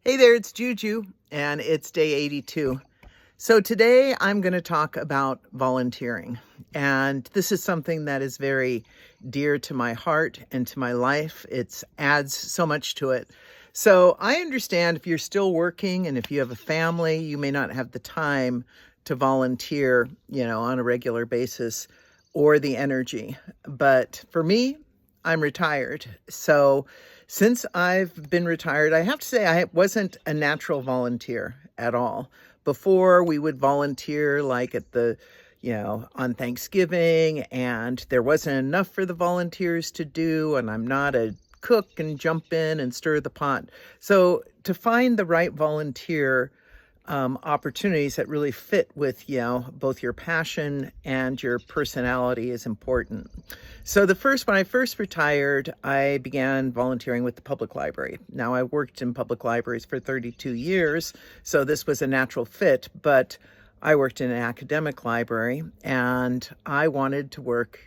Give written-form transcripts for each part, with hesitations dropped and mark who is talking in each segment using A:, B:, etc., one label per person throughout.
A: Hey there, it's Juju, and it's day 82. So today I'm going to talk about volunteering. And this is something that is very dear to my heart and to my life. It adds so much to it. So I understand if you're still working and if you have a family, you may not have the time to volunteer, on a regular basis or the energy. But for me, I'm retired. So since I've been retired, I have to say I wasn't a natural volunteer at all. Before, we would volunteer like on Thanksgiving, and there wasn't enough for the volunteers to do, and I'm not a cook and jump in and stir the pot. So to find the right volunteer opportunities that really fit with both your passion and your personality is important. So when I first retired, I began volunteering with the public library. Now, I worked in public libraries for 32 years, so this was a natural fit, but I worked in an academic library and I wanted to work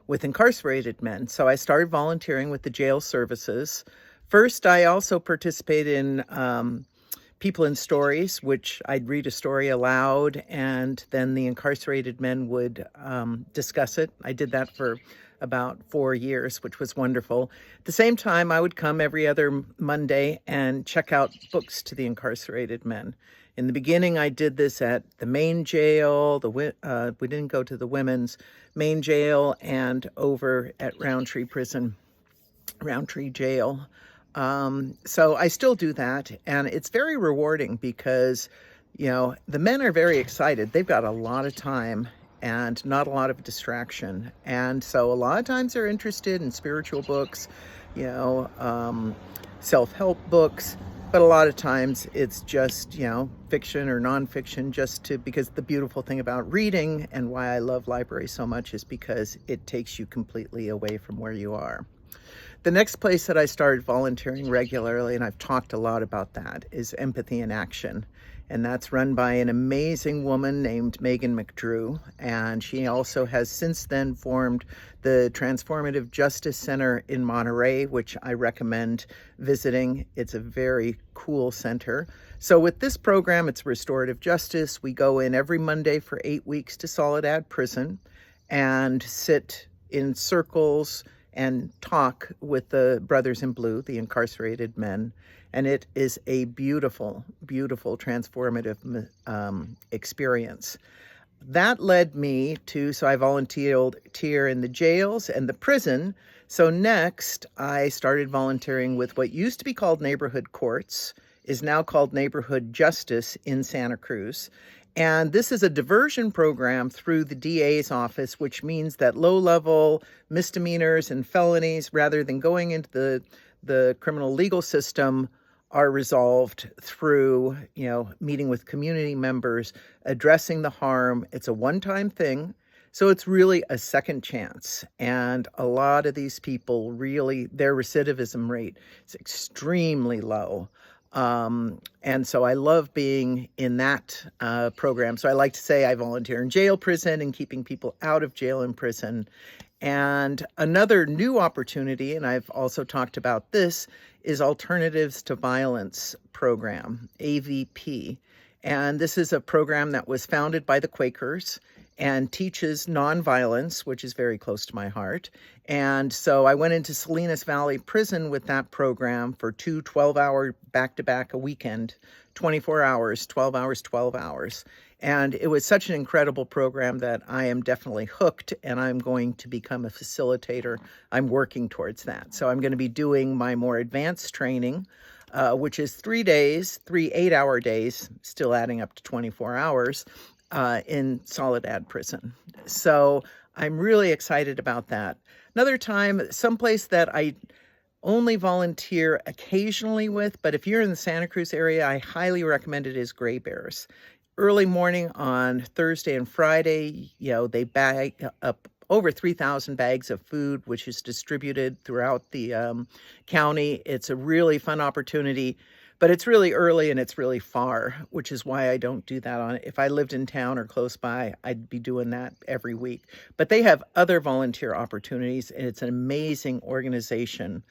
A: with incarcerated men. So I started volunteering with the jail services. First, I also participated in People in Stories, which I'd read a story aloud and then the incarcerated men would discuss it. I did that for about 4 years, which was wonderful. At the same time, I would come every other Monday and check out books to the incarcerated men. In the beginning, I did this at the main jail. We didn't go to the women's main jail, and over at Roundtree Jail. So I still do that, and it's very rewarding because, the men are very excited. They've got a lot of time and not a lot of distraction. And so a lot of times they're interested in spiritual books, self-help books, but a lot of times it's just, fiction or nonfiction, because the beautiful thing about reading and why I love libraries so much is because it takes you completely away from where you are. The next place that I started volunteering regularly, and I've talked a lot about that, is Empathy in Action. And that's run by an amazing woman named Megan McDrew. And she also has since then formed the Transformative Justice Center in Monterey, which I recommend visiting. It's a very cool center. So with this program, it's restorative justice. We go in every Monday for 8 weeks to Soledad Prison and sit in circles and talk with the brothers in blue, the incarcerated men. And it is a beautiful, beautiful, transformative experience. That led me so I volunteer in the jails and the prison. So next, I started volunteering with what used to be called neighborhood courts, is now called neighborhood justice in Santa Cruz. And this is a diversion program through the DA's office, which means that low-level misdemeanors and felonies, rather than going into the criminal legal system, are resolved through, meeting with community members, addressing the harm. It's a one-time thing, so it's really a second chance. And a lot of these people their recidivism rate is extremely low. And so I love being in that program. So I like to say I volunteer in jail, prison, and keeping people out of jail and prison. And another new opportunity, and I've also talked about this, is Alternatives to Violence program, AVP. And this is a program that was founded by the Quakers and teaches nonviolence, which is very close to my heart. And so I went into Salinas Valley Prison with that program for 2 12-hour back-to-back a weekend, 24 hours, 12 hours, 12 hours. And it was such an incredible program that I am definitely hooked, and I'm going to become a facilitator. I'm working towards that. So I'm going to be doing my more advanced training, which is 3 days, 3 8-hour days, still adding up to 24 hours, in Soledad Prison. So I'm really excited about that. Another time, someplace that I only volunteer occasionally with, but if you're in the Santa Cruz area, I highly recommend it, is Gray Bears. Early morning on Thursday and Friday, they bag up over 3,000 bags of food, which is distributed throughout the county. It's a really fun opportunity. But it's really early and it's really far, which is why I don't do that if I lived in town or close by, I'd be doing that every week. But they have other volunteer opportunities, and it's an amazing organization.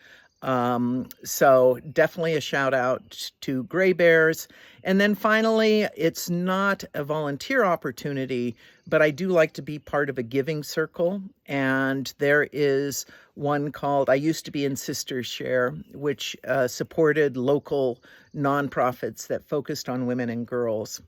A: So definitely a shout out to Gray Bears. And then finally, it's not a volunteer opportunity, but I do like to be part of a giving circle. And there is one called, I used to be in Sisters Share, which supported local nonprofits that focused on women and girls.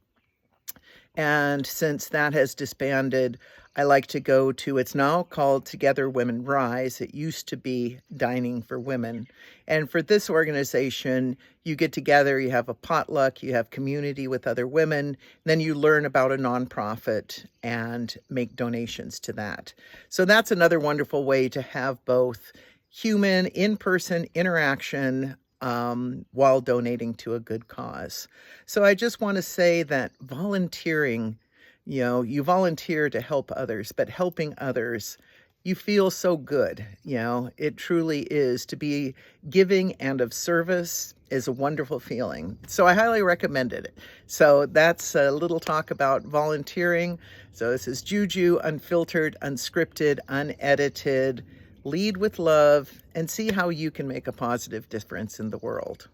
A: And since that has disbanded, I like to go to, it's now called Together Women Rise. It used to be Dining for Women. And for this organization, you get together, you have a potluck, you have community with other women, then you learn about a nonprofit and make donations to that. So that's another wonderful way to have both human, in-person interaction while donating to a good cause. So I just want to say that volunteering, you volunteer to help others, but helping others, you feel so good. It truly is. To be giving and of service is a wonderful feeling. So I highly recommend it. So that's a little talk about volunteering. So this is Juju, unfiltered, unscripted, unedited. Lead with love and see how you can make a positive difference in the world.